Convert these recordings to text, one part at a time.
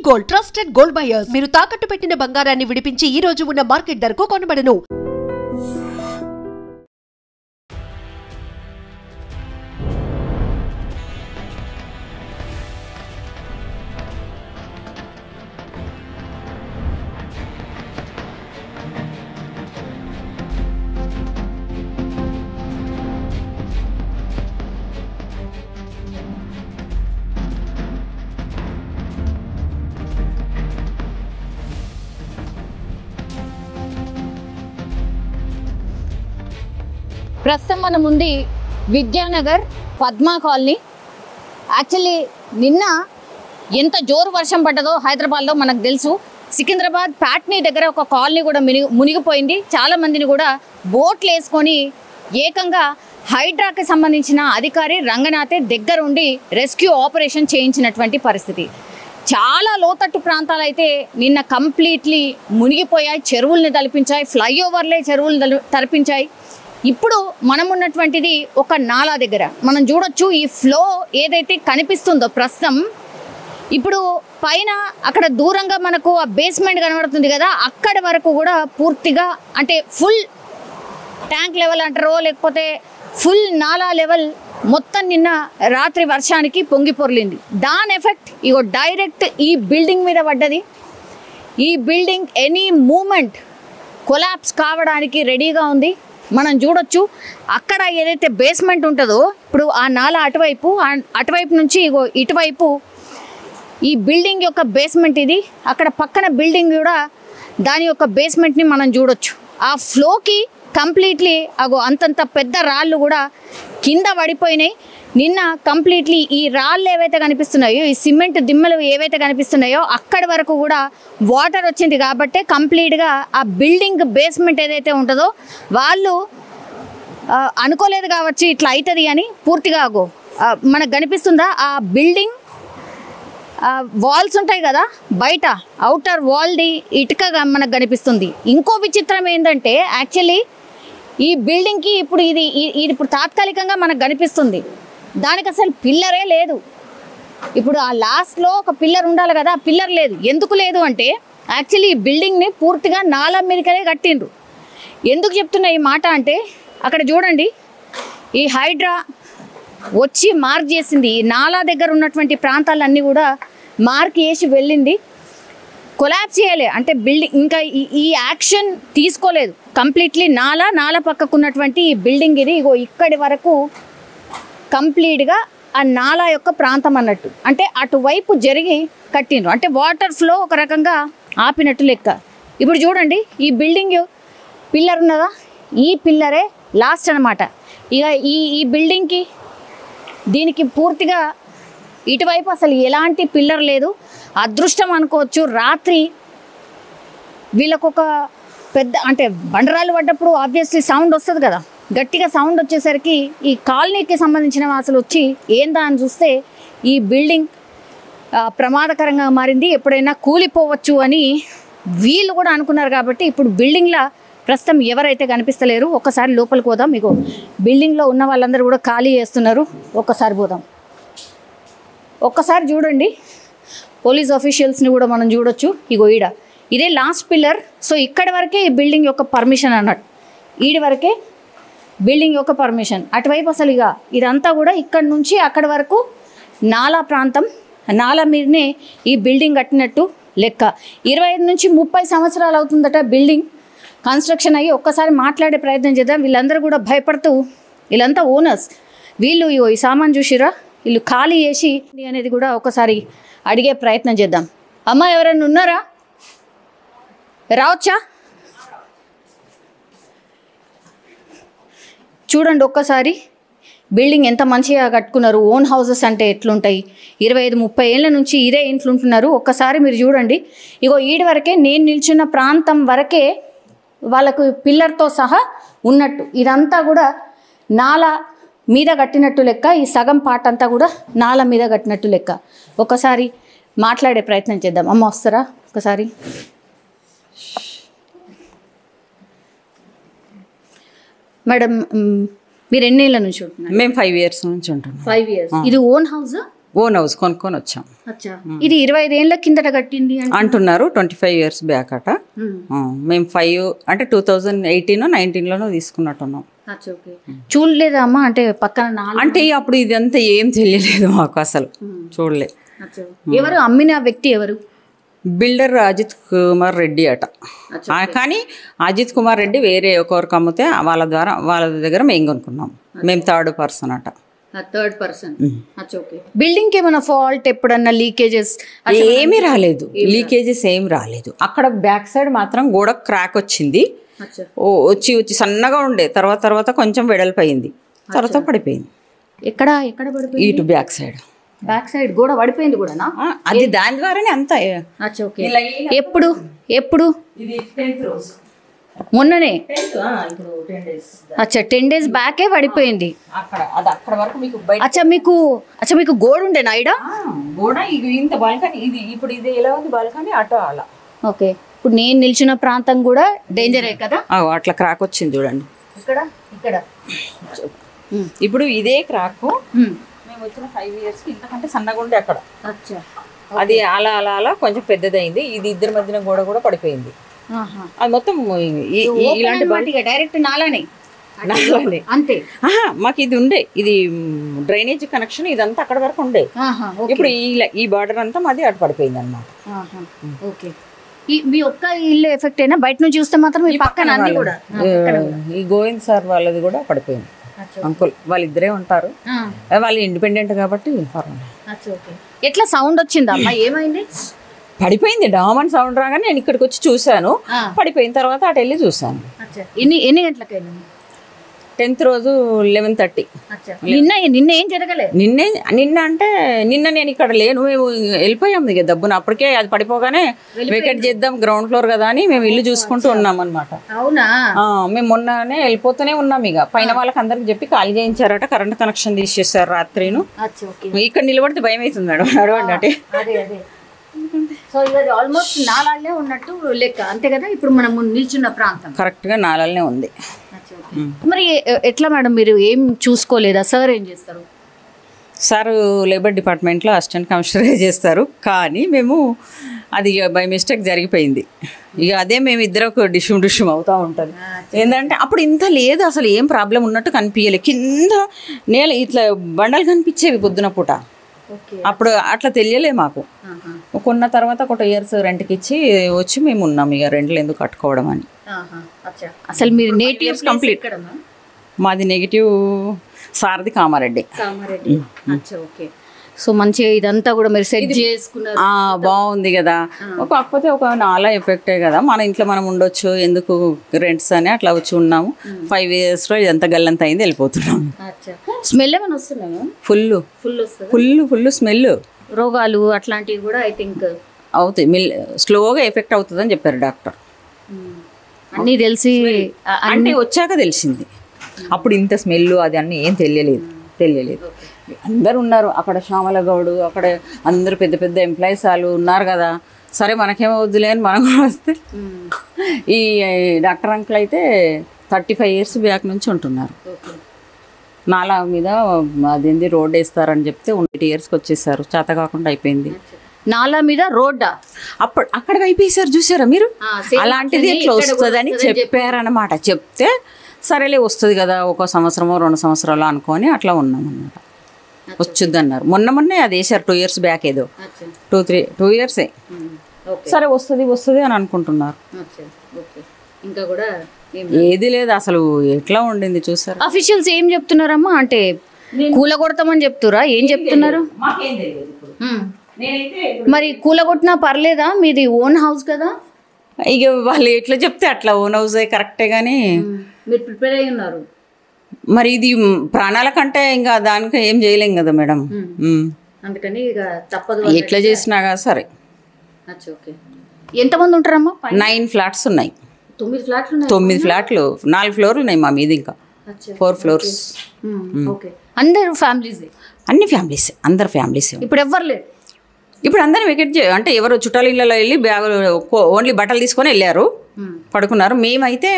Gold, trusted gold buyers. మీరు తాకట్టు పెట్టిన బంగారాన్ని విడిపించి ఈ రోజు ఉన్న మార్కెట్ ధరకు కొనబడను. ప్రస్తుతం మనం ఉంది విద్యానగర్ పద్మా కాలనీ. యాక్చువల్లీ నిన్న ఎంత జోరు వర్షం పడ్డదో హైదరాబాద్లో మనకు తెలుసు. సికింద్రాబాద్ ప్యాట్నీ దగ్గర ఒక కాలనీ కూడా మునిగిపోయింది. చాలామందిని కూడా బోట్లు వేసుకొని ఏకంగా హైడ్రాకి సంబంధించిన అధికారి రంగనాథే దగ్గర ఉండి రెస్క్యూ ఆపరేషన్ చేయించినటువంటి పరిస్థితి. చాలా లోతట్టు ప్రాంతాలు అయితే నిన్న కంప్లీట్లీ మునిగిపోయాయి, చెరువుల్ని తలపించాయి, ఫ్లైఓవర్లే చెరువులు తలపించాయి. ఇప్పుడు మనం ఉన్నటువంటిది ఒక నాలా దగ్గర. మనం చూడొచ్చు ఈ ఫ్లో ఏదైతే కనిపిస్తుందో ప్రస్తుతం. ఇప్పుడు పైన అక్కడ దూరంగా మనకు ఆ బేస్మెంట్ కనబడుతుంది కదా, అక్కడి వరకు కూడా పూర్తిగా అంటే ఫుల్ ట్యాంక్ లెవెల్ అంటారో లేకపోతే ఫుల్ నాలా లెవెల్ మొత్తం నిన్న రాత్రి వర్షానికి పొంగి పొర్లింది. దాని ఎఫెక్ట్ ఇగో డైరెక్ట్ ఈ బిల్డింగ్ మీద పడ్డది. ఈ బిల్డింగ్ ఎనీ మూమెంట్ కొలాప్స్ కావడానికి రెడీగా ఉంది. మనం చూడొచ్చు అక్కడ ఏదైతే బేస్మెంట్ ఉంటుందో ఇప్పుడు ఆ నాలా అటువైపు నుంచి ఇగో ఇటువైపు ఈ బిల్డింగ్ యొక్క బేస్మెంట్ ఇది. అక్కడ పక్కన బిల్డింగ్ కూడా దాని యొక్క బేస్మెంట్ని మనం చూడొచ్చు. ఆ ఫ్లోకి కంప్లీట్లీ అగో అంతంత పెద్ద రాళ్ళు కూడా కింద పడిపోయినాయి. నిన్న కంప్లీట్లీ ఈ రాళ్ళు ఏవైతే కనిపిస్తున్నాయో, ఈ సిమెంట్ దిమ్మలు ఏవైతే కనిపిస్తున్నాయో అక్కడి వరకు కూడా వాటర్ వచ్చింది. కాబట్టి కంప్లీట్గా ఆ బిల్డింగ్ బేస్మెంట్ ఏదైతే ఉంటుందో వాళ్ళు అనుకోలేదు కావచ్చు ఇట్లా అవుతుంది అని. పూర్తిగా మనకు కనిపిస్తుందా ఆ బిల్డింగ్ వాల్స్ ఉంటాయి కదా బయట, అవుటర్ వాల్ది ఇటుకగా మనకు కనిపిస్తుంది. ఇంకో విచిత్రం ఏంటంటే యాక్చువల్లీ ఈ బిల్డింగ్కి ఇప్పుడు ఇది ఇప్పుడు తాత్కాలికంగా మనకు కనిపిస్తుంది, దానికి అసలు పిల్లరే లేదు. ఇప్పుడు ఆ లాస్ట్లో ఒక పిల్లర్ ఉండాలి కదా, ఆ పిల్లర్ లేదు. ఎందుకు లేదు అంటే యాక్చువల్లీ ఈ బిల్డింగ్ని పూర్తిగా నాలా మీదకే కట్టిండ్రు. ఎందుకు చెప్తున్నా ఈ మాట అంటే అక్కడ చూడండి ఈ హైడ్రా వచ్చి మార్క్ చేసింది. ఈ నాలా దగ్గర ఉన్నటువంటి ప్రాంతాలన్నీ కూడా మార్క్ చేసి వెళ్ళింది. కొలాప్స్ చేయలే అంటే బిల్డింగ్ ఇంకా ఈ యాక్షన్ తీసుకోలేదు. కంప్లీట్లీ నాలా పక్కకున్నటువంటి ఈ బిల్డింగ్ ఇది ఇగో ఇక్కడి వరకు కంప్లీట్గా ఆ నాలా యొక్క ప్రాంతం అన్నట్టు. అంటే అటువైపు జరిగి కట్టిండ్రు, అంటే వాటర్ ఫ్లో ఒక రకంగా ఆపినట్టు లెక్క. ఇప్పుడు చూడండి ఈ బిల్డింగ్ పిల్లర్ ఉన్నదా, ఈ పిల్లరే లాస్ట్ అనమాట. ఇక ఈ బిల్డింగ్కి దీనికి పూర్తిగా ఇటువైపు అసలు ఎలాంటి పిల్లర్ లేదు. అదృష్టం అనుకోవచ్చు. రాత్రి వీళ్ళకొక పెద్ద అంటే బండరాలు పడ్డప్పుడు ఆబ్వియస్లీ సౌండ్ వస్తుంది కదా, గట్టిగా సౌండ్ వచ్చేసరికి ఈ కాలనీకి సంబంధించిన అసలు వచ్చి ఏందా అని చూస్తే ఈ బిల్డింగ్ ప్రమాదకరంగా మారింది, ఎప్పుడైనా కూలిపోవచ్చు అని వీళ్ళు కూడా అనుకున్నారు. కాబట్టి ఇప్పుడు బిల్డింగ్లో ప్రస్తుతం ఎవరైతే కనిపిస్తలేరు. ఒక్కసారి లోపలికి పోదాం. మీకు బిల్డింగ్లో ఉన్న వాళ్ళందరూ కూడా ఖాళీ చేస్తున్నారు. ఒక్కసారి పోదాం. ఒక్కసారి చూడండి పోలీస్ ఆఫీషియల్స్ని కూడా మనం చూడొచ్చు. ఇగో ఇదే లాస్ట్ పిల్లర్. సో ఇక్కడి వరకే ఈ బిల్డింగ్ యొక్క పర్మిషన్ అన్నట్టు, ఈడి వరకే బిల్డింగ్ యొక్క పర్మిషన్. అటువైపు అసలు ఇక ఇదంతా కూడా ఇక్కడి నుంచి అక్కడి వరకు నాలా ప్రాంతం, నాలా మీదనే ఈ బిల్డింగ్ కట్టినట్టు లెక్క. 25 నుంచి 30 సంవత్సరాలు అవుతుందట బిల్డింగ్ కన్స్ట్రక్షన్ అయ్యి. ఒక్కసారి మాట్లాడే ప్రయత్నం చేద్దాం. వీళ్ళందరూ కూడా భయపడుతూ, వీళ్ళంతా ఓనర్స్, వీళ్ళు ఈ సామాన్ చూసిరా, వీళ్ళు ఖాళీ చేసి అనేది కూడా ఒకసారి అడిగే ప్రయత్నం చేద్దాం. అమ్మ ఎవరైనా ఉన్నారా, రావచ్చా? చూడండి ఒక్కసారి బిల్డింగ్ ఎంత మంచిగా కట్టుకున్నారు. ఓన్ హౌసెస్ అంటే ఎట్లుంటాయి, 25-30 ఏళ్ళ నుంచి ఇదే ఇంట్లో ఉంటున్నారు. ఒక్కసారి మీరు చూడండి. ఇగో ఈడి వరకే నేను నిల్చున్న ప్రాంతం వరకే వాళ్ళకు పిల్లర్తో సహా ఉన్నట్టు. ఇదంతా కూడా నాలా మీద కట్టినట్టు లెక్క. ఈ సగం పాట అంతా కూడా నాలా మీద కట్టినట్టు లెక్క. ఒకసారి మాట్లాడే ప్రయత్నం చేద్దాం. అమ్మ వస్తారా ఒకసారి? మేడం మీరు ఎన్ని ఏళ్ళ నుంచి ఉంటున్నారు? మేము 5 years నుంచి ఉంటున్నాం. 5 years. ఇది ఓన్ హౌస్? ఓన్ హౌస్ కొనుక్కొని వచ్చాం. ఇది 25 ఏళ్ల కిందట కట్టింది అంటున్నారు. 25 years బ్యాక్ అట. మేము 5 అంటే 2018-19 తీసుకున్నట్టున్నాం. చూడలేదా అమ్మా? అంటే పక్కన అంటే అప్పుడు ఇదంతా ఏం తెలియలేదు మాకు, అసలు చూడలే. ఎవరు అమ్మిన వ్యక్తి ఎవరు? బిల్డర్ అజిత్ కుమార్ రెడ్డి అట. కానీ అజిత్ కుమార్ రెడ్డి వేరే ఒకరికి అమ్మితే వాళ్ళ దగ్గర మేము కొనుక్కున్నాం. మేము థర్డ్ పర్సన్ అట. బిల్డింగ్ ఏమైనా ఫాల్ట్, ఎప్పుడన్నా లీకేజెస్? ఏమీ రాలేదు, లీకేజెస్ ఏం రాలేదు. అక్కడ బ్యాక్ సైడ్ మాత్రం గోడ క్రాక్ వచ్చింది. వచ్చి సన్నగా ఉండే, తర్వాత కొంచెం వెడల్పోయింది, తర్వాత పడిపోయింది. ఎక్కడ పడిపోయింది? ఇటు బ్యాక్ సైడ్ గోడ పడిపోయింది కూడా. అది దాని ద్వారానే అంతా. ఎప్పుడు? మొన్ననే. 10 days బ్యాకే పడిపోయింది. మీకు గోడ ఉండే నాయుడా? గోడ ఇంత బాల్కనీ, ఇది ఇప్పుడు ఇది ఎలా ఉంది బాల్కనీ, అటు అలా. ఓకే, ఇప్పుడు నేను నిల్చున్న ప్రాంతం కూడా డేంజరే కదా? అట్లా క్రాక్ వచ్చింది చూడండి. ఇక్కడ ఇప్పుడు ఇదే క్రాక్. మేము వచ్చిన 5 years ఇంతకంటే సన్నగా ఉండే అక్కడ. అది అలా కొంచెం పెద్దదైంది. ఇది ఇద్దరి మధ్యన గోడ కూడా పడిపోయింది. అది మొత్తం ఇలాంటి డైరెక్ట్ నాలానే అంతే. మాకు ఇది ఉండే, ఇది డ్రైనేజ్ కనెక్షన్ ఇదంతా అక్కడ వరకు ఉండే. ఇప్పుడు ఈ బార్డర్ అంతా మాది అటు పడిపోయింది అన్నమాట. మీ ఒక్క ఇల్లు ఎఫెక్ట్ అయినా, బయట నుంచి చూస్తే మాత్రం పక్కన ఈ గోవింద్ సార్ వాళ్ళది కూడా పడిపోయింది. అంకుల్ వాళ్ళిద్దరే ఉంటారు, వాళ్ళు ఇండిపెండెంట్ కాబట్టి. ఎట్లా సౌండ్ వచ్చిందా అమ్మా? ఏమైంది? పడిపోయింది. డామన్ సౌండ్ రాగానే నేను ఇక్కడికి వచ్చి చూశాను. పడిపోయిన తర్వాత అటు వెళ్ళి చూసాను. ఎన్ని గంటలకైనా? 10th రోజు 11:30. నిన్న ఏం జరగలేదు? నిన్న అంటే నిన్న నేను ఇక్కడ లేను, మేము వెళ్ళిపోయాము ఇక దబ్బున. అప్పటికే అది పడిపోగానే వెకెట్ చేద్దాం, గ్రౌండ్ ఫ్లోర్ కదా అని మేము ఇల్లు చూసుకుంటూ ఉన్నాం అనమాట. అవునా? మేము మొన్ననే వెళ్ళిపోతూనే ఉన్నాం. ఇక పైన వాళ్ళకి అందరికి చెప్పి ఖాళీ చేయించారట, కరెంట్ కనెక్షన్ తీసేసారు రాత్రిను. ఇక్కడ నిలబడితే భయం అవుతుంది మేడం, నడవండి అంటే. సో ఇది ఆల్మోస్ట్ నాలాలనే ఉన్నట్టు లెక్క, అంతే కదా? ఇప్పుడు మనం నిల్చున్న ప్రాంతం కరెక్ట్ గా నాలాలనే ఉంది. మరి ఎట్లా మేడం, మీరు ఏం చూసుకోలేదా? సార్ ఏం చేస్తారు? సార్ లేబర్ డిపార్ట్మెంట్లో అసిస్టెంట్ కమిషనరే చేస్తారు. కానీ మేము అది బై మిస్టేక్ జరిగిపోయింది. ఇక అదే మేము ఇద్దరు డిష్యూమ్ అవుతూ ఉంటుంది. ఏంటంటే అప్పుడు ఇంత లేదు, అసలు ఏం ప్రాబ్లం ఉన్నట్టు కనిపించలేదు. కింద నేల ఇట్లా బండలు కనిపించేవి పొద్దున పూట. అప్పుడు అట్లా తెలియలే మాకు. కొన్న తర్వాత ఒక 2 years రెంట్కి ఇచ్చి వచ్చి మేము ఉన్నాం. ఇక రెంట్లు ఎందుకు కట్టుకోవడం అని. అసలు మీరు నేటివ్ కంప్లీట్? మాది నెగిటివ్ సారథి కామారెడ్డి. సో మంచిగా ఇదంతా కూడా మీరు సెట్ చేసుకున్నారు. బాగుంది కదా. కాకపోతే ఒక నాలా ఎఫెక్టే కదా, మన ఇంట్లో మనం ఉండొచ్చు, ఎందుకు రెంట్స్ అని అట్లా వచ్చి ఉన్నాము. 5 yearsలో ఇదంతా గల్లంత అయింది, వెళ్ళిపోతున్నాము. స్మెల్ ఏమైనా వస్తున్నాము? Full smell. రోగాలు అట్లాంటివి కూడా ఐ థింక్ అవుతాయి, స్లోగా ఎఫెక్ట్ అవుతుందని చెప్పారు డాక్టర్. అన్నీ తెలిసి అంటే వచ్చాక తెలిసింది. అప్పుడు ఇంత స్మెల్ అది అన్నీ ఏం తెలియలేదు. అందరు ఉన్నారు అక్కడ, శ్యామల గౌడు అక్కడ అందరూ పెద్ద పెద్ద ఎంప్లాయీస్ వాళ్ళు ఉన్నారు కదా. సరే మనకేమో వద్దులే అని మనం కూడా వస్తే, ఈ డాక్టర్ అంకుల్ అయితే 35 years బ్యాక్ నుంచి ఉంటున్నారు. నాలా మీద అదేంది రోడ్ వేస్తారని చెప్తే 8 yearsకి వచ్చేసారు. చేత కాకుండా అయిపోయింది. నాలా మీద రోడ్డా? అక్కడ అయిపోయేసారు. చూసారా మీరు? అలాంటిది ఎట్లా వస్తుందని చెప్పారనమాట. చెప్తే సరేలే వస్తుంది కదా, 1 సంవత్సరమో 2 సంవత్సరాలు అనుకొని అట్లా ఉన్నాం అనమాట. వచ్చుద్ది అన్నారు. మొన్నే అది వేసారు 2 years బ్యాక్, ఏదో 2 years. సరే వస్తుంది అని అనుకుంటున్నారు. ఇంకా కూడా ఏది లేదు అసలు. ఎట్లా ఉండింది చూసారు. అఫీషియల్స్ ఏం చెప్తున్నారమ్మా? అంటే కూలగొడతామని చెప్తురా? ఏం చెప్తున్నారు? మరి కూలగొట్టినా పర్లేదా? మీది ఓన్ హౌస్ కదా. ఇక వాళ్ళు ఎట్లా చెప్తే అట్లా, ఓన్ హౌస్ కరెక్టే. కానీ మీరు ప్రిపేర్ అయ్యి ఉన్నారు. మరి ఇది ప్రాణాల కంటే ఇంకా దానికి ఏం చేయలేం కదా మేడం. అందుకని ఇక తప్పదు, ఎట్లా చేసినా కదా. సరే, ఎంతమంది ఉంటారమ్మా? 9 flats ఉన్నాయి. 9 ఫ్లాట్లు? 9 ఫ్లాట్లు, 4 floors ఉన్నాయి మా మీద, ఇంకా 4 floors. అందరు ఫ్యామిలీస్? అన్ని ఫ్యామిలీస్, అందరు ఫ్యామిలీస్. ఇప్పుడు ఎవ్వరు లేరు? ఇప్పుడు అందరిని వెకెట్ అంటే ఎవరు చుట్టాల ఇళ్ళలో వెళ్ళి బ్యాగులు ఓన్లీ బట్టలు తీసుకొని వెళ్ళారు, పడుకున్నారు. మేమైతే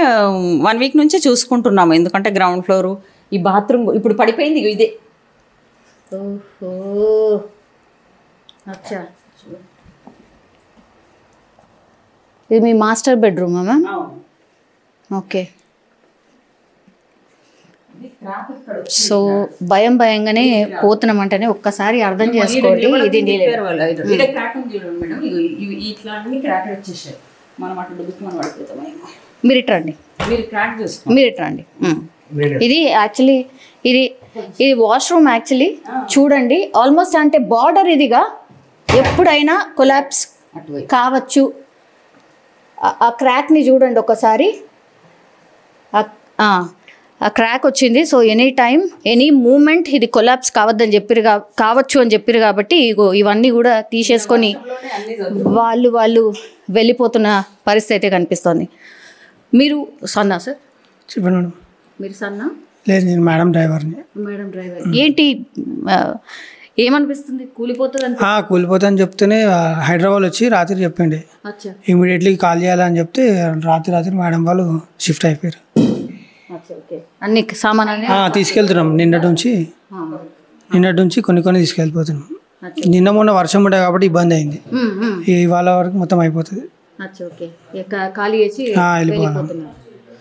1 week నుంచే చూసుకుంటున్నాము. ఎందుకంటే గ్రౌండ్ ఫ్లోరు, ఈ బాత్రూమ్ ఇప్పుడు పడిపోయింది. ఇదే అచ్చా, ఇది మీ మాస్టర్ బెడ్రూమా మ్యామ్? ఓకే. సో భయంగానే పోతున్నామంటేనే ఒక్కసారి అర్థం చేసుకోండి. ఇది మీరు ఇట్రండి, ఇది యాక్చువల్లీ ఇది వాష్రూమ్ యాక్చువల్లీ చూడండి. ఆల్మోస్ట్ అంటే బార్డర్ ఇదిగా ఎప్పుడైనా కొలాప్స్ కావచ్చు. ఆ క్రాక్ని చూడండి ఒకసారి, ఆ క్రాక్ వచ్చింది. So any time any moment ఇది కొలాప్స్ కావచ్చు అని చెప్పారు కాబట్టి ఇవన్నీ కూడా తీసేసుకొని వాళ్ళు వెళ్ళిపోతున్న పరిస్థితి అయితే కనిపిస్తుంది. మీరు సన్నా సార్? చెప్పండి మేడం. మీరు సన్నా? లేదు, నేను మేడం డ్రైవర్ని. Madam driver. ఏంటి ఏమనిపిస్తుంది? కూలిపోతుంది కూలిపోతుందని చెప్తేనే హైదరాబాద్ వచ్చి రాత్రి చెప్పిండి, ఇమీడియట్లీ కాల్ చేయాలని చెప్తే రాత్రి మేడం వాళ్ళు షిఫ్ట్ అయిపోయారు. అన్ని సామాన్ తీసుకెళ్తున్నాం. నిన్నటి నుంచి కొన్ని తీసుకెళ్ళిపోతున్నాం. నిన్న మొన్న వర్షం ఉండే కాబట్టి ఇబ్బంది అయింది. ఇవాళ వరకు మొత్తం అయిపోతుంది.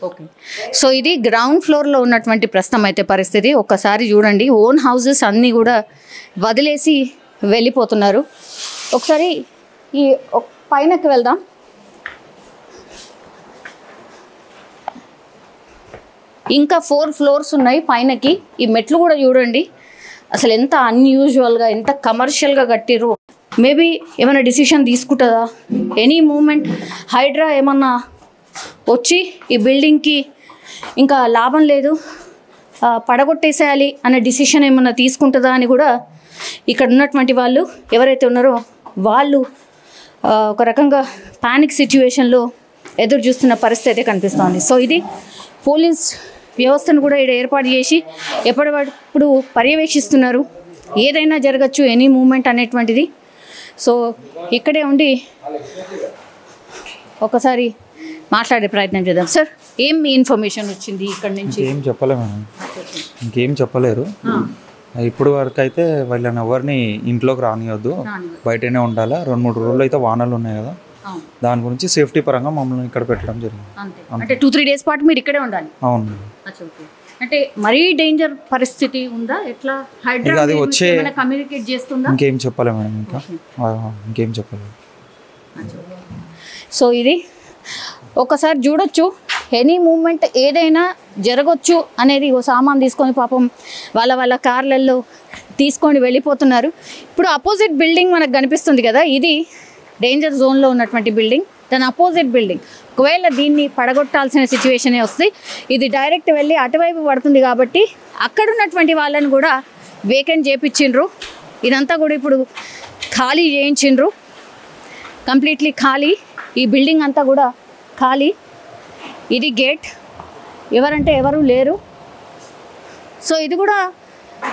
ఓకే. సో ఇది గ్రౌండ్ ఫ్లోర్లో ఉన్నటువంటి ప్రస్తుతం అయితే పరిస్థితి. ఒక్కసారి చూడండి, ఓన్ హౌసెస్ అన్నీ కూడా వదిలేసి వెళ్ళిపోతున్నారు. ఒకసారి ఈ పైనకి వెళ్దాం. ఇంకా 4 ఫ్లోర్స్ ఉన్నాయి పైనకి. ఈ మెట్లు కూడా చూడండి అసలు ఎంత అన్యూజువల్గా, ఎంత కమర్షియల్గా కట్టిర్రు. మేబీ ఏమైనా డిసిషన్ తీసుకుంటుందా? ఎనీ మూమెంట్ హైడ్రా ఏమన్నా వచ్చి ఈ బిల్డింగ్కి ఇంకా లాభం లేదు, పడగొట్టేసేయాలి అనే డిసిషన్ ఏమన్నా తీసుకుంటుందా అని కూడా ఇక్కడ ఉన్నటువంటి వాళ్ళు ఎవరైతే ఉన్నారో వాళ్ళు ఒక రకంగా పానిక్ సిచ్యువేషన్లో ఎదురు చూస్తున్న పరిస్థితి అయితే కనిపిస్తోంది. సో ఇది పోలీస్ వ్యవస్థను కూడా ఇక్కడ ఏర్పాటు చేసి ఎప్పటికప్పుడు పర్యవేక్షిస్తున్నారు. ఏదైనా జరగచ్చు, ఎనీ మూమెంట్ అనేటువంటిది. సో ఇక్కడే ఉండి ఒకసారి మాట్లాడే ప్రయత్నం చేద్దాం. సార్, ఏం ఇన్ఫర్మేషన్ వచ్చింది ఇక్కడ నుంచి? ఏం చెప్పలేము మేడం, ఇంకేం చెప్పలేరు. ఇప్పుడు వరకు అయితే వాళ్ళని ఎవరిని ఇంట్లోకి రానియొద్దు, బయటనే ఉండాలా. 2-3 రోజులు అయితే వానలు ఉన్నాయి కదా, దాని గురించి సేఫ్టీ పరంగా మమ్మల్ని ఇక్కడ పెట్టడం జరిగింది. అంటే 2-3 డేస్ పాటు మీరు ఇక్కడే ఉండాలి? అవును. అంటే మరీ డేంజర్ పరిస్థితి ఉందా? ఎట్లా హైడ్రా అది వచ్చే కమ్యూనికేట్ చేస్తుందా? ఇంకేం చెప్పలేము మేడం, ఇంకేం చెప్పలేదు. సో ఇది ఒకసారి చూడొచ్చు, ఎనీ మూమెంట్ ఏదైనా జరగచ్చు అనేది. ఓ సామాన్ తీసుకొని పాపం వాళ్ళ కార్లలో తీసుకొని వెళ్ళిపోతున్నారు. ఇప్పుడు అపోజిట్ బిల్డింగ్ మనకు కనిపిస్తుంది కదా, ఇది డేంజర్ జోన్లో ఉన్నటువంటి బిల్డింగ్. దాని అపోజిట్ బిల్డింగ్ ఒకవేళ దీన్ని పడగొట్టాల్సిన సిచ్యువేషనే వస్తే ఇది డైరెక్ట్ వెళ్ళి అటువైపు పడుతుంది కాబట్టి అక్కడ ఉన్నటువంటి వాళ్ళని కూడా వేకెంట్ చేయించిండ్రు. ఇదంతా కూడా ఇప్పుడు ఖాళీ చేయించిండ్రు, కంప్లీట్లీ ఖాళీ. ఈ బిల్డింగ్ అంతా కూడా ఖాళీ. ఇది గేట్, ఎవరంటే ఎవరు లేరు. సో ఇది కూడా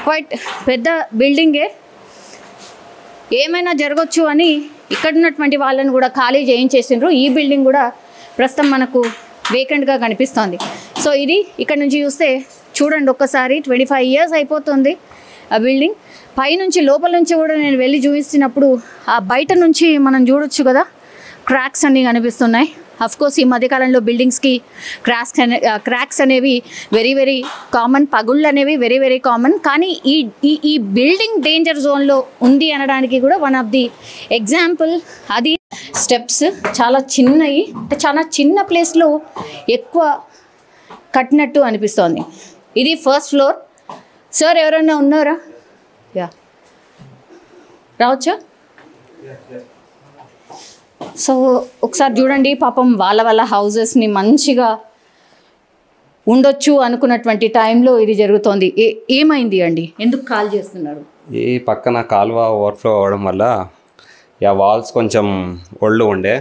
క్వైట్ పెద్ద బిల్డింగే. ఏమైనా జరగచ్చు అని ఇక్కడ ఉన్నటువంటి వాళ్ళని కూడా ఖాళీ చేయించేసిండ్రు. ఈ బిల్డింగ్ కూడా ప్రస్తుతం మనకు వేకెంట్గా కనిపిస్తుంది. సో ఇది ఇక్కడ నుంచి చూస్తే చూడండి ఒక్కసారి 25 years అయిపోతుంది ఆ బిల్డింగ్. పైనుంచి లోపల నుంచి కూడా నేను వెళ్ళి చూపిస్తున్నప్పుడు ఆ బయట నుంచి మనం చూడొచ్చు కదా, క్రాక్స్ అన్నీ కనిపిస్తున్నాయి. అఫ్కోర్స్ ఈ మధ్యకాలంలో బిల్డింగ్స్కి క్రాక్స్ అనేవి వెరీ వెరీ కామన్, పగుళ్ళు అనేవి వెరీ వెరీ కామన్. కానీ ఈ బిల్డింగ్ డేంజర్ జోన్లో ఉంది అనడానికి కూడా వన్ ఆఫ్ ది ఎగ్జాంపుల్. అది స్టెప్స్ చాలా చిన్నవి, అంటే చాలా చిన్న ప్లేస్లో ఎక్కువ కట్టినట్టు అనిపిస్తోంది. ఇది 1st ఫ్లోర్. సార్ ఎవరైనా ఉన్నారా? యా, రావచ్చా? సో ఒకసారి చూడండి, పాపం వాళ్ళ హౌజెస్ని మంచిగా ఉండొచ్చు అనుకున్నటువంటి టైంలో ఇది జరుగుతోంది. ఏమైంది అండి? ఎందుకు కాల్ చేస్తున్నారు? ఈ పక్కన కాలువ ఓవర్ఫ్లో అవ్వడం వల్ల వాల్స్ కొంచెం ఒళ్ళు ఉండే,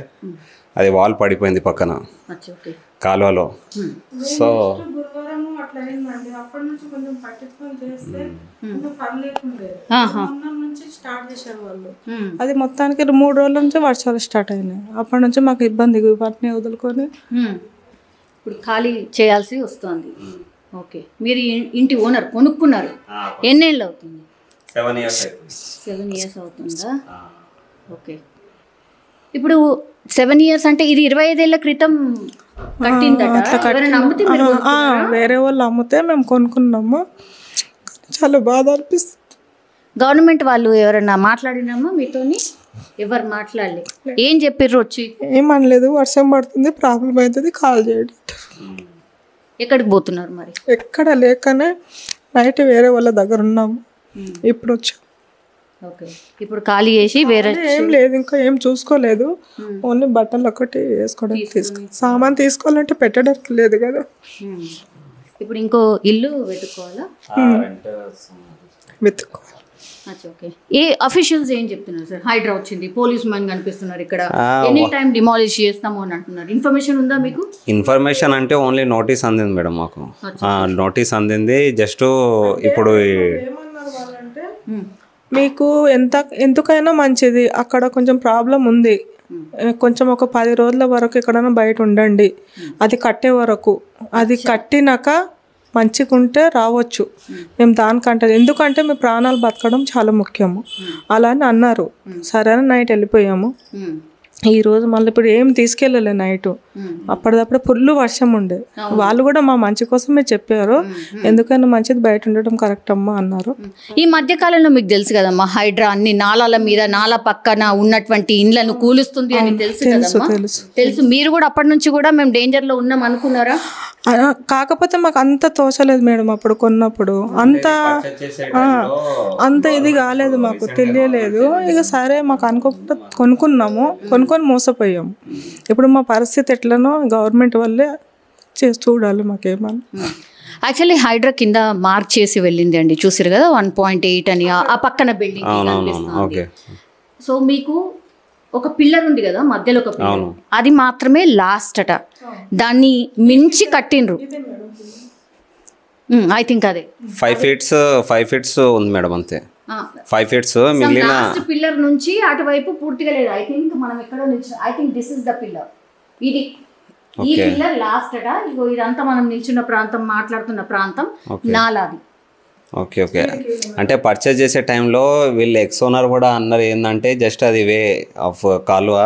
అది వాల్ పడిపోయింది పక్కన కాలువలో. సో స్టార్ట్ చేసేవాళ్ళు, అది మొత్తానికి 3 రోజుల నుంచి వర్షాలు స్టార్ట్ అయినాయి. అప్పటి నుంచి మాకు ఇబ్బంది, వాటిని వదులుకొని ఇప్పుడు ఖాళీ చేయాల్సి వస్తుంది. ఓకే, మీరు ఇంటి ఓనర్ కొనుక్కున్నారు, ఎన్నేళ్ళు అవుతుంది? 7 years 7 years అవుతుందా? ఓకే. ఇప్పుడు 7 years అంటే ఇది 25 ఏళ్ల క్రితం కట్టిందట. ఎవరైనా అమ్మితే మీరు వేరే వాళ్ళు అమ్మితే మేము కొనుక్కున్నాము. చాలా బాధ అనిపిస్తుంది. గవర్నమెంట్ వాళ్ళు ఎవరైనా మాట్లాడినామా మీతోని? ఎవరు మాట్లాడలే. ఏం చెప్పిర్రు వచ్చి? ఏమనలేదు, వర్షం పడుతుంది ప్రాబ్లం అవుతుంది కాల్ చేయండి. ఎక్కడికి పోతున్నారు మరి? ఎక్కడ లేకనే నైట్ వేరే వాళ్ళ దగ్గర ఉన్నాము, ఇప్పుడు వచ్చాము. ఓకే. ఇప్పుడు ఖాళీ చేసి వేరే ఏం లేదు, ఇంకా ఏం చూసుకోలేదు. ఓన్లీ బట్టలు ఒకటి వేసుకోవడానికి సామాన్ తీసుకోవాలంటే పెట్టడానికి లేదు కదా. ఇప్పుడు ఇంకో ఇల్లు వెతుక్కోవాలా? వెతుక్కోవాలి. ఓకే. ఏ అఫీషియల్స్ ఏం చెప్తున్నారు సార్? హైడ్రా వచ్చింది, పోలీస్ మ్యాన్ కనిపిస్తున్నారు ఇక్కడ, ఎనీ టైం డిమాలిష్ చేస్తాము అని అంటున్నారు. ఇన్ఫర్మేషన్ ఉందా మీకు? ఇన్ఫర్మేషన్ అంటే ఓన్లీ నోటీస్ అందింది మేడం మాకు. నోటీస్ అందింది. జస్ట్ ఇప్పుడు మీకు ఎందుకైనా మంచిది, అక్కడ కొంచెం ప్రాబ్లం ఉంది, కొంచెం ఒక 10 రోజుల వరకు ఎక్కడైనా బయట ఉండండి, అది కట్టే వరకు. అది కట్టినాక మంచిగా ఉంటే రావచ్చు, మేము దానికంటే, ఎందుకంటే మీ ప్రాణాలు బతకడం చాలా ముఖ్యము అలా అని అన్నారు. సరే అని నైట్ వెళ్ళిపోయాము. ఈరోజు మళ్ళీ ఇప్పుడు ఏం తీసుకెళ్ళలే నైట్. అప్పటిదప్పుడు ఫుల్ వర్షం ఉండే. వాళ్ళు కూడా మా మంచి కోసమే చెప్పారు, ఎందుకైనా మంచిది బయట ఉండడం కరెక్ట్ అమ్మా అన్నారు. ఈ మధ్య కాలంలో మీకు తెలుసు కదమ్మా, హైడ్రా అన్ని నాలాల మీద, నాలా పక్కన ఉన్నటువంటి ఇండ్లను కూలుస్తుంది అని తెలుసు. మీరు కూడా అప్పటి నుంచి కూడా మేము డేంజర్ లో ఉన్నాం అనుకున్నారా? కాకపోతే మాకు అంత తోచలేదు మేడం, అప్పుడు కొన్నప్పుడు అంత ఇది కాలేదు, మాకు తెలియలేదు. ఇక సరే మాకు అనుకోకుండా కొనుక్కున్నాము, కొనుక్కొని మోసపోయాము. ఇప్పుడు మా పరిస్థితి ఎట్లనో గవర్నమెంట్ వల్లే చూడాలి మాకేమన్నా. యాక్చువల్లీ హైడ్రా కింద మార్క్ చేసి వెళ్ళింది అండి, చూసారు కదా 1.8 అని ఆ పక్కన బిల్డింగ్. సో మీకు ఒక పిల్లర్ ఉంది కదా మధ్యలో, ఒక పిల్లర్, అది మాత్రమే లాస్ట్ అట, దాన్ని మించి కట్టిండ్రు. ఐ థింక్ అదే 5 feet ఉంది మేడం, అంతే 5 feet. మిగిలిన పిల్లర్ నుంచి అటువైపు పూర్తిగా లేదు. ఐ థింక్ మనం ఎక్కడ I think this is the pillar. ఇది ఈ పిల్లర్ లాస్ట్ అట. ఇగో ఇదంతా మనం నిల్చున్న ప్రాంతం, మాట్లాడుతున్న ప్రాంతం నాలాది. ఓకే. అంటే పర్చేజ్ చేసే టైంలో వీళ్ళు ఎక్సోనర్ కూడా అన్నారు ఏంటంటే జస్ట్ అది వే ఆఫ్ కాలువ,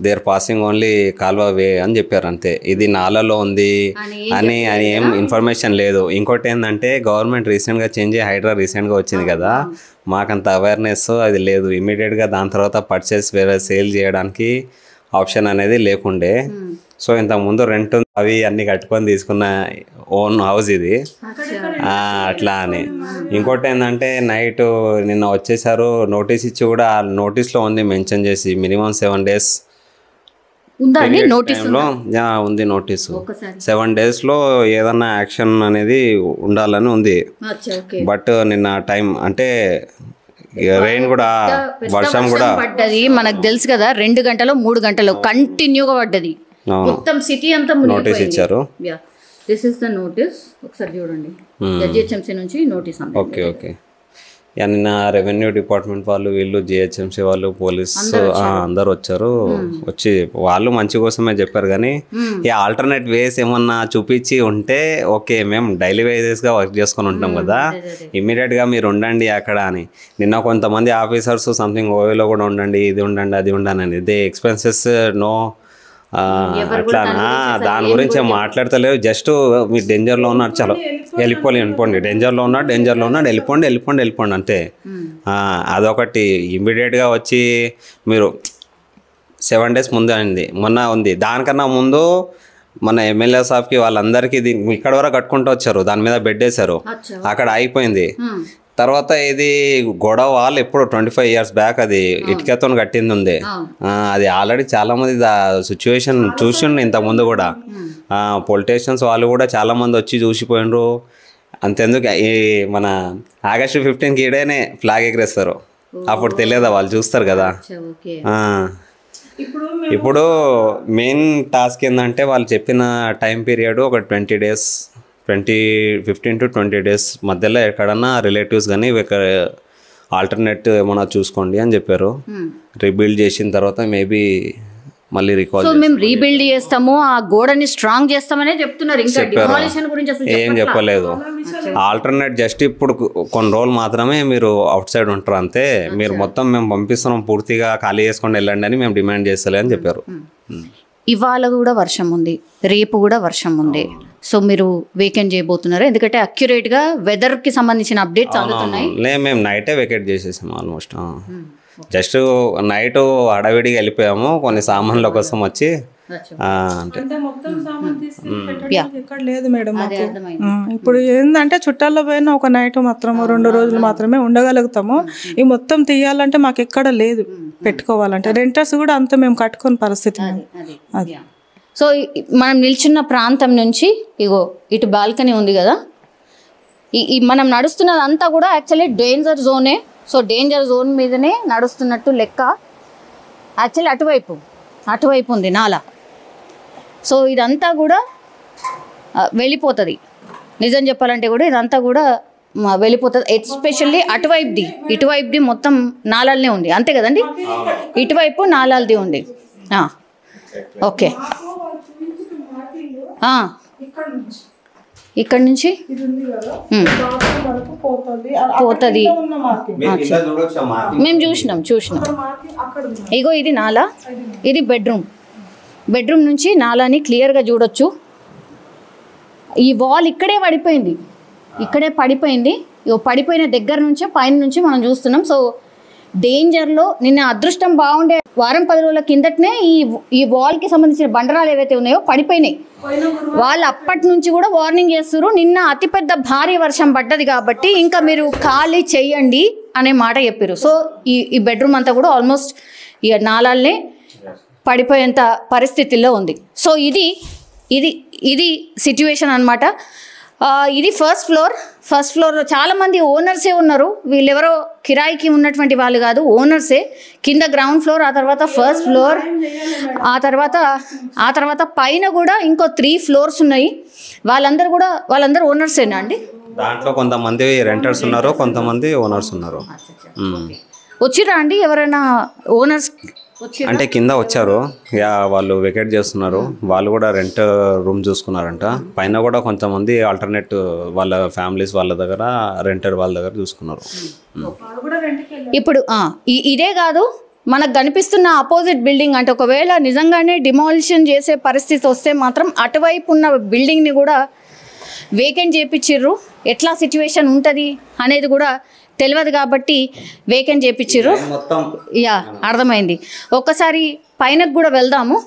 దే ఆర్ పాసింగ్ ఓన్లీ కాలువ వే అని చెప్పారు అంతే. ఇది నాలలో ఉంది అని ఏం ఇన్ఫర్మేషన్ లేదు. ఇంకోటి ఏంటంటే గవర్నమెంట్ రీసెంట్గా చేంజ్ అయ్యి హైడ్రా రీసెంట్గా వచ్చింది కదా, మాకంత అవేర్నెస్ అది లేదు. ఇమీడియట్గా దాని తర్వాత పర్చేస్ వేరే సేల్ చేయడానికి ఆప్షన్ అనేది లేకుండే. సో ఇంతకుముందు రెంట్ అవి అన్ని కట్టుకొని తీసుకున్న ఓన్ హౌస్ ఇది, అట్లా అని. ఇంకోటి ఏంటంటే నైట్ నిన్న వచ్చేసారు, నోటీస్ ఇచ్చి కూడా ఆ నోటీస్లో ఉంది మెన్షన్ చేసి మినిమం 7 days టైంలో ఉంది నోటీసు. 7 daysలో ఏదన్నా యాక్షన్ అనేది ఉండాలని ఉంది. బట్ నిన్న టైం అంటే రెయిన్ కూడా, వర్షం కూడా పడ్డది. మనకు తెలుసు కదా, 2 గంటలు 3 గంటలు కంటిన్యూగా పడ్డది. మొత్తం సిటీ అంతా నోటీస్ ఇచ్చారు. దిస్ ఇస్ ద నోటీస్, ఒకసారి చూడండి. జిహెచ్ఎంసీ నుంచి నోటీస్. ఓకే. నిన్న రెవెన్యూ డిపార్ట్మెంట్ వాళ్ళు, వీళ్ళు జిహెచ్ఎంసీ వాళ్ళు, పోలీస్ అందరు వచ్చారు. వచ్చి వాళ్ళు మంచి కోసమే చెప్పారు, కానీ ఈ ఆల్టర్నేట్ వేస్ ఏమన్నా చూపించి ఉంటే ఓకే, మేము డైలీ వేజెస్గా వర్క్ చేసుకొని ఉంటాం కదా, ఇమ్మీడియట్గా మీరు ఉండండి అక్కడ అని. నిన్న కొంతమంది ఆఫీసర్స్ సంథింగ్ ఓవేలో కూడా ఉండండి, ఇది ఉండండి, అది ఉండండి అని. ఇదే ఎక్స్పెన్సెస్ నో అట్లా దాని గురించి మాట్లాడతలేవు. జస్ట్ మీరు డేంజర్లో ఉన్నారు, చలో వెళ్ళిపోండి, డేంజర్లో ఉన్నాడు, వెళ్ళిపోండి అంతే. అదొకటి. ఇమ్మీడియట్గా వచ్చి మీరు 7 days ముందే అయింది, మొన్న ఉంది. దానికన్నా ముందు మన ఎమ్మెల్యే సాబ్కి వాళ్ళందరికీ ఇక్కడ వరకు కట్టుకుంటూ వచ్చారు, దాని మీద బెడ్ వేశారు, అక్కడ అయిపోయింది. తర్వాత ఇది గొడవ వాళ్ళు ఎప్పుడు 25 years బ్యాక్ అది ఇటుకతో కట్టింది ఉంది. అది ఆల్రెడీ చాలా మంది సిచ్యువేషన్ చూసిండు ఇంతకుముందు కూడా. పొలిటీషియన్స్ వాళ్ళు కూడా చాలా మంది వచ్చి చూసిపోయినరు. అంతెందుకు ఈ మన August 15కి ఈడేనే ఫ్లాగ్ ఎగరేస్తారు, అప్పుడు తెలియదా, వాళ్ళు చూస్తారు కదా. ఇప్పుడు మెయిన్ టాస్క్ ఏంటంటే వాళ్ళు చెప్పిన టైం పీరియడ్ ఒక 15 to 20 days మధ్యలో ఎక్కడన్నా రిలేటివ్స్ కానీ ఆల్టర్నేట్ ఏమన్నా చూసుకోండి అని చెప్పారు. రీబిల్డ్ చేసిన తర్వాత మేబీ మళ్ళీ రికాల్ సో మేము రీబిల్డ్ చేస్తాము, ఆ గోడని స్ట్రాంగ్ చేస్తామనే చెప్తున్నారు. ఇంకా డిమాలిషన్ గురించి అసలు ఏం చెప్పలేదు. ఆల్టర్నేట్ జస్ట్ ఇప్పుడు కొన్ని రోజులు మాత్రమే మీరు అవుట్ సైడ్ ఉంటారు అంతే, మీరు మొత్తం మేము పంపిస్తున్నాం పూర్తిగా ఖాళీ చేసుకొని వెళ్ళండి అని మేము డిమాండ్ చేస్తలే అని చెప్పారు. ఇవాళ కూడా వర్షం ఉంది, రేపు కూడా వర్షం ఉంది. సో మీరు వేకెంట్ చేయబోతున్నారు? ఎందుకంటే అక్యురేట్గా వెదర్కి సంబంధించిన అప్డేట్స్ అందుతున్నాయి. మేము నైటే వేకెట్ చేసేసాము ఆల్మోస్ట్. జస్ట్ నైట్ హడావిడిగా వెళ్ళిపోయాము, కొన్ని సామాన్ల కోసం వచ్చి అంటే ఇక్కడ లేదు మేడం మాకు. ఇప్పుడు ఏంటంటే చుట్టాల్లో పోయినా ఒక నైట్ మాత్రము 2 రోజులు మాత్రమే ఉండగలుగుతాము. ఈ మొత్తం తీయాలంటే మాకు ఎక్కడ లేదు పెట్టుకోవాలంటే. రెంటర్స్ కూడా అంత మేము కట్టుకునే పరిస్థితి అది. సో మనం నిల్చున్న ప్రాంతం నుంచి ఇగో ఇటు బాల్కనీ ఉంది కదా, ఈ మనం నడుస్తున్నదంతా కూడా యాక్చువల్లీ డేంజర్ జోనే. సో డేంజర్ జోన్ మీదనే నడుస్తున్నట్టు లెక్క. యాక్చువల్లీ అటువైపు ఉంది నాలా. సో ఇదంతా కూడా వెళ్ళిపోతుంది. నిజం చెప్పాలంటే కూడా ఇదంతా కూడా వెళ్ళిపోతుంది. ఎస్పెషల్లీ ఇటువైపుది మొత్తం నాలాలనే ఉంది, అంతే కదండి? ఇటువైపు నాలాలది ఉంది. ఓకే, ఇక్కడ నుంచి పోతుంది. మేము చూసినాం. ఇగో ఇది నాలా, ఇది బెడ్రూమ్ నుంచి నాలాని క్లియర్గా చూడొచ్చు. ఈ వాల్ ఇక్కడే పడిపోయింది. ఇగో పడిపోయిన దగ్గర నుంచే పైన నుంచి మనం చూస్తున్నాం. సో డేంజర్లో నిన్న అదృష్టం బాగుండే వారం 10 రోజుల కిందటనే ఈ వాల్కి సంబంధించిన బండరాలు ఏవైతే ఉన్నాయో పడిపోయినాయి. వాళ్ళు అప్పటి నుంచి కూడా వార్నింగ్ చేస్తున్నారు. నిన్న అతిపెద్ద భారీ వర్షం పడ్డది కాబట్టి ఇంకా మీరు ఖాళీ చెయ్యండి అనే మాట చెప్పారు. సో ఈ బెడ్రూమ్ అంతా కూడా ఆల్మోస్ట్ ఇక నాలాలనే పడిపోయేంత పరిస్థితుల్లో ఉంది. సో ఇది సిచ్యువేషన్ అనమాట. ఇది ఫస్ట్ ఫ్లోర్లో చాలామంది ఓనర్సే ఉన్నారు. వీళ్ళెవరో కిరాయికి ఉన్నటువంటి వాళ్ళు కాదు, ఓనర్సే. కింద గ్రౌండ్ ఫ్లోర్, ఆ తర్వాత ఫస్ట్ ఫ్లోర్, ఆ తర్వాత పైన కూడా ఇంకో 3 ఫ్లోర్స్ ఉన్నాయి. వాళ్ళందరూ ఓనర్సేనా అండి? దాంట్లో కొంతమంది రెంటర్స్ ఉన్నారు, కొంతమంది ఓనర్స్ ఉన్నారు. వచ్చిరా అండి ఎవరైనా ఓనర్స్? అంటే కింద వచ్చారు, వాళ్ళు వెకేట్ చేస్తున్నారు. వాళ్ళు కూడా రెంట్ రూమ్ చూసుకున్నారంట. పైన కూడా కొంతమంది ఆల్టర్నేట్ వాళ్ళ ఫ్యామిలీస్ వాళ్ళ దగ్గర రెంటర్ వాళ్ళ దగ్గర చూసుకున్నారు. ఇప్పుడు ఇదే కాదు, మనకు కనిపిస్తున్న అపోజిట్ బిల్డింగ్ అంటే ఒకవేళ నిజంగానే డిమాలిషన్ చేసే పరిస్థితి వస్తే మాత్రం అటువైపు ఉన్న బిల్డింగ్ని కూడా వేకెంట్ చేయించిర్రు. ఎట్లా సిచ్యువేషన్ ఉంటుంది అనేది కూడా తెలియదు కాబట్టి వేకెంట్ చేయించిర్రు. అర్థమైంది. ఒక్కసారి పైనకు కూడా వెళ్దాము.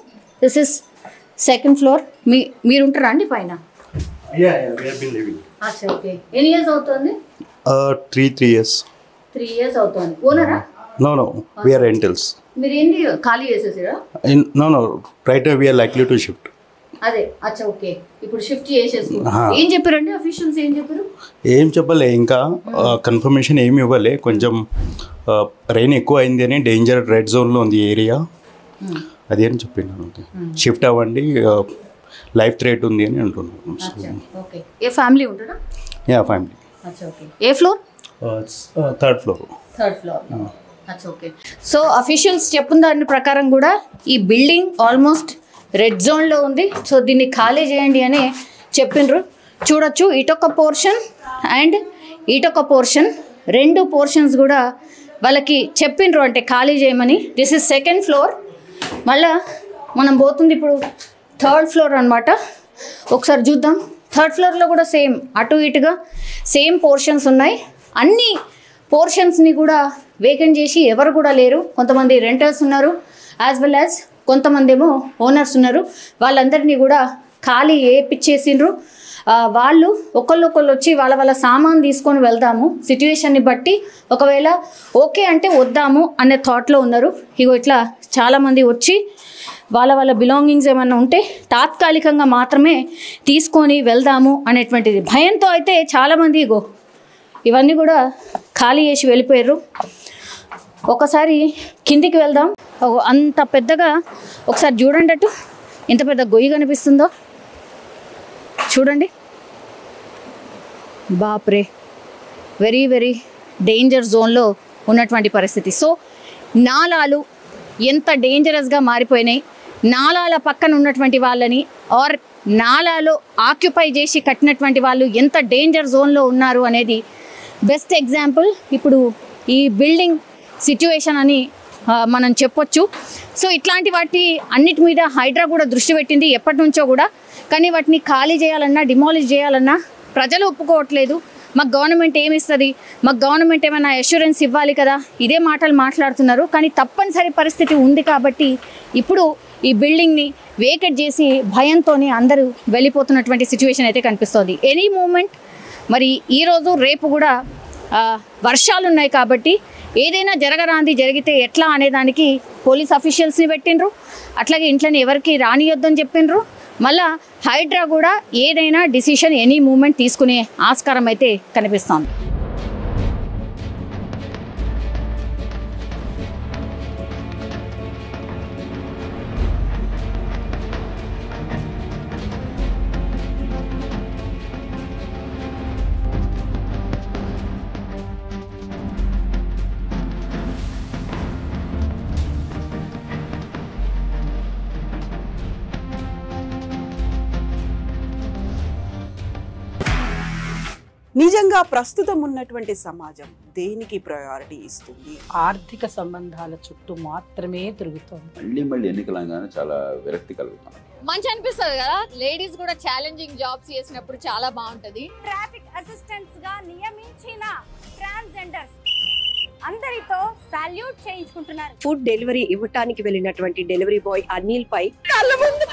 This is 2nd floor. మీరు ఉంటారా అండి పైన? ఓకే. ఎన్ని ఇయర్స్ అవుతుంది? 3 years. 3 years అవుతుంది. ఓనరా? No, we are rentals. మీరు ఏంటి ఖాళీ చేసేసారా? No, right now we are likely to shift. అదే ఓకే. ఇప్పుడు షిఫ్ట్ చేసేసి ఏం చెప్పారండి అఫీషియల్స్? ఏం చెప్పలే, ఇంకా కన్ఫర్మేషన్ ఏమి ఇవ్వలే. కొంచెం రెయిన్ ఎక్కువ అయింది అని డేంజర్ రెడ్ జోన్లో ఉంది ఏరియా, అది అని చెప్పినాను. షిఫ్ట్ అవ్వండి, లైఫ్ థ్రెట్ ఉంది అని అంటున్నాను. ఏ ఫ్యామిలీ ఉంటారా? ఫ్యామిలీ. ఏ floor? 3rd floor. Okay. So officials చెప్పిన దాని ప్రకారం కూడా ఈ బిల్డింగ్ ఆల్మోస్ట్ రెడ్ జోన్లో ఉంది. సో దీన్ని ఖాళీ చేయండి అని చెప్పిండ్రు. చూడొచ్చు, ఇటొక పోర్షన్ అండ్ ఇటొక పోర్షన్, 2 పోర్షన్స్ కూడా వాళ్ళకి చెప్పిండ్రు అంటే ఖాళీ చేయమని. This is 2nd floor. మళ్ళా మనం పోతుంది ఇప్పుడు 3rd ఫ్లోర్ అనమాట. ఒకసారి చూద్దాం. 3rd ఫ్లోర్లో కూడా సేమ్ అటు ఇటుగా సేమ్ పోర్షన్స్ ఉన్నాయి. అన్ని పోర్షన్స్ని కూడా వేకెంట్ చేసి ఎవరు కూడా లేరు. కొంతమంది రెంటర్స్ ఉన్నారు, యాజ్ వెల్ యాజ్ కొంతమంది ఏమో ఓనర్స్ ఉన్నారు. వాళ్ళందరినీ కూడా ఖాళీ చేయించేసిండ్రు. వాళ్ళు ఒకళ్ళు వచ్చి వాళ్ళ సామాన్ తీసుకొని వెళ్దాము, సిచ్యువేషన్ని బట్టి ఒకవేళ ఓకే అంటే వద్దాము అనే థాట్లో ఉన్నారు. ఇగో ఇట్లా చాలామంది వచ్చి వాళ్ళ బిలాంగింగ్స్ ఏమైనా ఉంటే తాత్కాలికంగా మాత్రమే తీసుకొని వెళ్దాము అనేటువంటిది భయంతో అయితే చాలామంది ఇగో ఇవన్నీ కూడా ఖాళీ చేసి వెళ్ళిపోయారు. ఒకసారి కిందికి వెళ్దాం. అంత పెద్దగా ఒకసారి చూడండి, అటు ఎంత పెద్ద గొయ్యి కనిపిస్తుందో చూడండి. బాప్రే, వెరీ వెరీ డేంజర్ జోన్లో ఉన్నటువంటి పరిస్థితి. సో నాలాలు ఎంత డేంజరస్గా మారిపోయినాయి. నాలాల పక్కన ఉన్నటువంటి వాళ్ళని ఆర్ నాలాలో ఆక్యుపై చేసి కట్టినటువంటి వాళ్ళు ఎంత డేంజర్ జోన్లో ఉన్నారు అనేది బెస్ట్ ఎగ్జాంపుల్ ఇప్పుడు ఈ బిల్డింగ్ సిచ్యువేషన్ అని మనం చెప్పొచ్చు. సో ఇట్లాంటి వాటి అన్నిటి మీద హైడ్రా కూడా దృష్టి పెట్టింది ఎప్పటి నుంచో కూడా. కానీ వాటిని ఖాళీ చేయాలన్నా డిమాలిష్ చేయాలన్నా ప్రజలు ఒప్పుకోవట్లేదు. మాకు గవర్నమెంట్ ఏమి ఇస్తుంది, మాకు గవర్నమెంట్ ఏమైనా అష్యూరెన్స్ ఇవ్వాలి కదా, ఇదే మాటలు మాట్లాడుతున్నారు. కానీ తప్పనిసరి పరిస్థితి ఉంది కాబట్టి ఇప్పుడు ఈ బిల్డింగ్ని వేకెట్ చేసి భయంతోనే అందరూ వెళ్ళిపోతున్నటువంటి సిచ్యువేషన్ అయితే కనిపిస్తుంది. ఎనీ మూమెంట్ మరి ఈరోజు రేపు కూడా వర్షాలు ఉన్నాయి కాబట్టి ఏదైనా జరగరాంది జరిగితే ఎట్లా అనేదానికి పోలీస్ అఫీషియల్స్ని పెట్టిండ్రు. అట్లాగే ఇంట్లోనే ఎవరికి రానియొద్దని చెప్పిండ్రు. మళ్ళా హైడ్రా కూడా ఏదైనా డిసిషన్ ఎనీ మూమెంట్ తీసుకునే ఆస్కారం అయితే కనిపిస్తోంది. నిజంగా ప్రస్తుతం ఉన్నటువంటి సమాజం దేనికి ప్రయారిటీ ఇస్తుంది? ఆర్థిక సంబంధాల చుట్టూ మాత్రమే తిరుగుతోంది. మళ్ళీ ఎన్నికలంగానే చాలా విరక్తి కలుగుతాం. మంచి అనిపిస్తుంది కదా, లేడీస్ కూడా ఛాలెంజింగ్ జాబ్స్ చేసినప్పుడు చాలా బాగుంటది. ట్రాఫిక్ అసిస్టెంట్స్ గా నియమించిన ట్రాన్స్జెండర్స్ అందరితో సాల్యూట్ చేయించుకుంటున్నారు. ఫుడ్ డెలివరీ ఇవ్వటానికి వెళ్ళినటువంటి డెలివరీ బాయ్ అనిల్ పై కళ్ళ ముందు